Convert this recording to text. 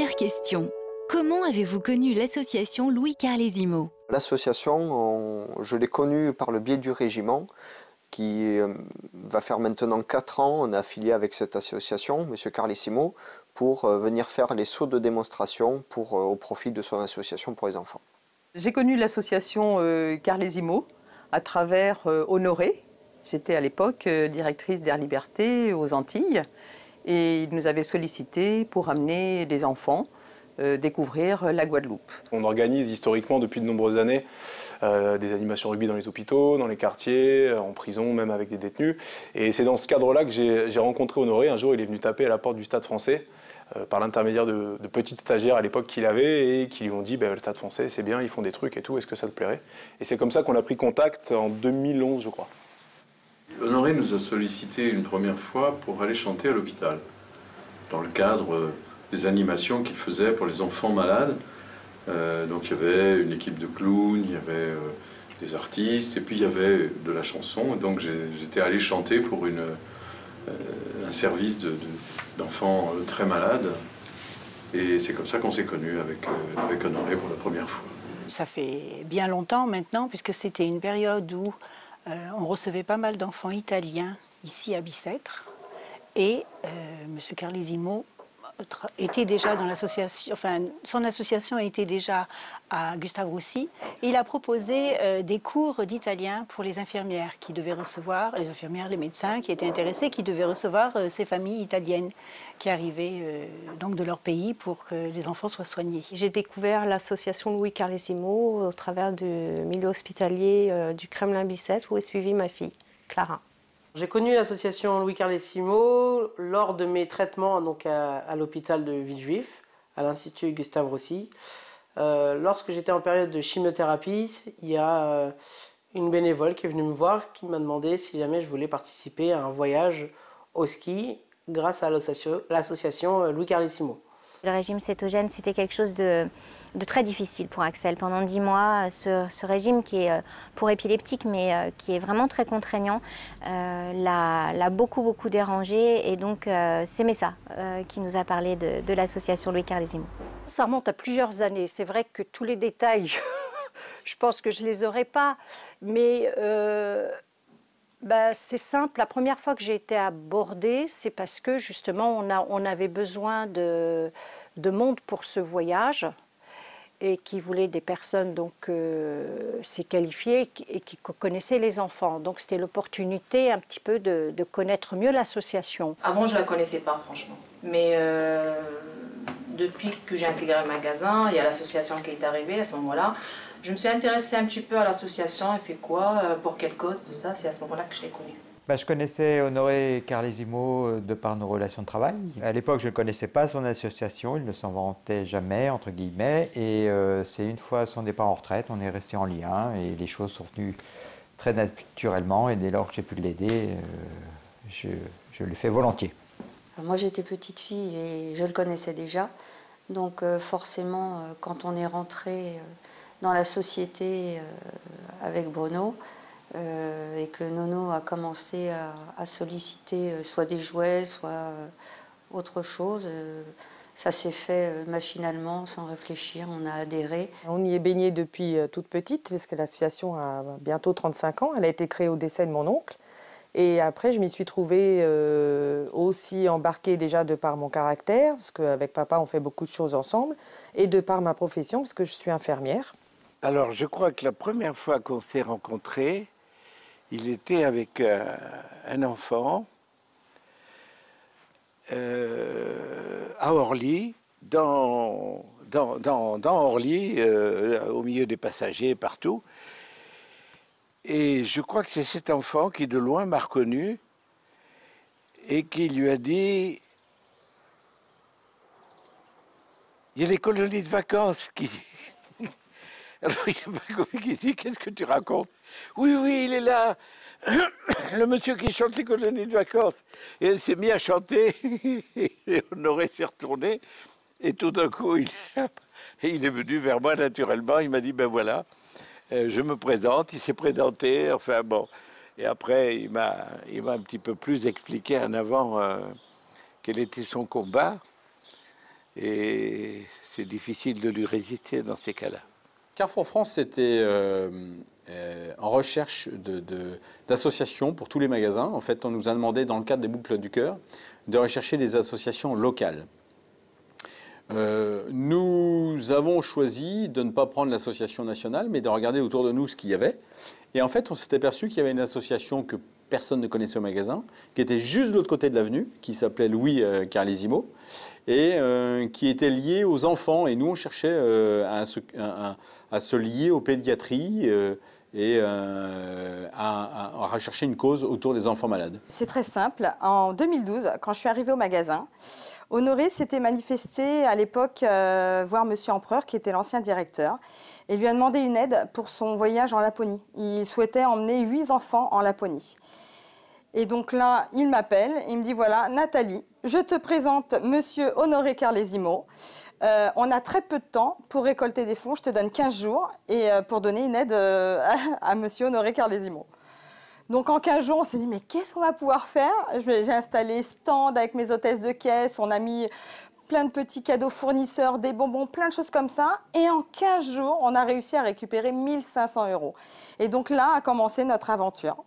Première question. Comment avez-vous connu l'association Louis Carlesimo? L'association, je l'ai connue par le biais du régiment, qui va faire maintenant 4 ans. On est affilié avec cette association, M. Carlesimo, pour venir faire les sauts de démonstration au profit de son association pour les enfants. J'ai connu l'association Carlesimo à travers Honoré. J'étais à l'époque directrice d'Air Liberté aux Antilles et ils nous avaient sollicité pour amener les enfants découvrir la Guadeloupe. On organise historiquement depuis de nombreuses années des animations rugby dans les hôpitaux, dans les quartiers, en prison, même avec des détenus. Et c'est dans ce cadre-là que j'ai rencontré Honoré. Un jour, il est venu taper à la porte du Stade français par l'intermédiaire de petites stagiaires à l'époque qu'il avait et qui lui ont dit le Stade français, c'est bien, ils font des trucs et tout, est-ce que ça te plairait? Et c'est comme ça qu'on a pris contact en 2011, je crois. Honoré nous a sollicité une première fois pour aller chanter à l'hôpital, dans le cadre des animations qu'il faisait pour les enfants malades. Donc il y avait une équipe de clowns, il y avait des artistes, et puis il y avait de la chanson. Et donc j'étais allé chanter pour un service d'enfants très malades. Et c'est comme ça qu'on s'est connus avec Honoré pour la première fois. Ça fait bien longtemps maintenant, puisque c'était une période où on recevait pas mal d'enfants italiens ici à Bicêtre. Et M. Carlesimo était déjà dans l'association, enfin son association était déjà à Gustave Roussy. Et il a proposé des cours d'italien pour les infirmières qui devaient recevoir, les infirmières, les médecins qui étaient intéressés, qui devaient recevoir ces familles italiennes qui arrivaient donc de leur pays pour que les enfants soient soignés. J'ai découvert l'association Louis Carlesimo au travers du milieu hospitalier du Kremlin-Bicêtre où est suivie ma fille, Clara. J'ai connu l'association Louis Carlesimo lors de mes traitements donc à l'hôpital de Villejuif, à l'Institut Gustave Roussy. Lorsque j'étais en période de chimiothérapie, il y a une bénévole qui est venue me voir, qui m'a demandé si jamais je voulais participer à un voyage au ski grâce à l'association Louis Carlesimo. Le régime cétogène, c'était quelque chose de très difficile pour Axel. Pendant 10 mois, ce régime qui est pour épileptique, mais qui est vraiment très contraignant, l'a beaucoup dérangé. Et donc, c'est Messa qui nous a parlé de l'association Louis Carlesimo. Ça remonte à plusieurs années. C'est vrai que tous les détails, je pense que je ne les aurais pas. Mais c'est simple. La première fois que j'ai été abordée, c'est parce que justement, on avait besoin de monde pour ce voyage et qui voulait des personnes donc s'y qualifier et qui connaissaient les enfants. Donc c'était l'opportunité un petit peu de connaître mieux l'association. Avant, je ne la connaissais pas, franchement. Mais depuis que j'ai intégré le magasin, il y a l'association qui est arrivée à ce moment-là. Je me suis intéressée un petit peu à l'association, elle fait quoi, pour quelle cause, tout ça. C'est à ce moment-là que je l'ai connue. Je connaissais Honoré Carlesimo de par nos relations de travail. À l'époque, je ne connaissais pas son association, il ne s'en vantait jamais, entre guillemets. Et c'est une fois son départ en retraite, on est resté en lien et les choses sont venues très naturellement. Et dès lors que j'ai pu l'aider, je le fais volontiers. Moi, j'étais petite fille et je le connaissais déjà. Donc forcément, quand on est rentré dans la société avec Bruno, et que Nono a commencé à solliciter soit des jouets, soit autre chose, ça s'est fait machinalement, sans réfléchir, on a adhéré. On y est baigné depuis toute petite, parce que l'association a bientôt 35 ans. Elle a été créée au décès de mon oncle. Et après, je m'y suis trouvée aussi embarquée déjà de par mon caractère, parce qu'avec papa, on fait beaucoup de choses ensemble, et de par ma profession, parce que je suis infirmière. Alors, je crois que la première fois qu'on s'est rencontrés, il était avec un enfant à Orly, dans Orly, au milieu des passagers, partout. Et je crois que c'est cet enfant qui, de loin, m'a reconnu et qui lui a dit « Il y a les colonies de vacances qui... » Alors il n'a pas compris, il dit « Qu'est-ce que tu racontes ?»« Oui, il est là, le monsieur qui chante les colonies de vacances. » Et elle s'est mise à chanter, et Honoré s'est retourné, et tout d'un coup, il est venu vers moi naturellement, il m'a dit « Ben voilà, je me présente », il s'est présenté, enfin bon. Et après, il m'a un petit peu plus expliqué en avant quel était son combat. Et c'est difficile de lui résister dans ces cas-là. Carrefour France était en recherche d'associations pour tous les magasins. En fait, on nous a demandé, dans le cadre des boucles du cœur, de rechercher des associations locales. Nous avons choisi de ne pas prendre l'association nationale, mais de regarder autour de nous ce qu'il y avait. Et en fait, on s'est aperçu qu'il y avait une association que personne ne connaissait au magasin, qui était juste de l'autre côté de l'avenue, qui s'appelait Louis Carlesimo, et qui était liée aux enfants. Et nous, on cherchait à se lier aux pédiatries et à rechercher une cause autour des enfants malades. C'est très simple. En 2012, quand je suis arrivée au magasin, Honoré s'était manifesté à l'époque voir Monsieur Empereur, qui était l'ancien directeur, et lui a demandé une aide pour son voyage en Laponie. Il souhaitait emmener 8 enfants en Laponie. Et donc là, il m'appelle, il me dit, voilà, Nathalie, je te présente Monsieur Honoré Carlesimo. On a très peu de temps pour récolter des fonds, je te donne 15 jours et pour donner une aide à Monsieur Honoré Carlesimo. Donc en 15 jours, on s'est dit, mais qu'est-ce qu'on va pouvoir faire? J'ai installé stand avec mes hôtesses de caisse, on a mis plein de petits cadeaux fournisseurs, des bonbons, plein de choses comme ça. Et en 15 jours, on a réussi à récupérer 1 500 €. Et donc là a commencé notre aventure.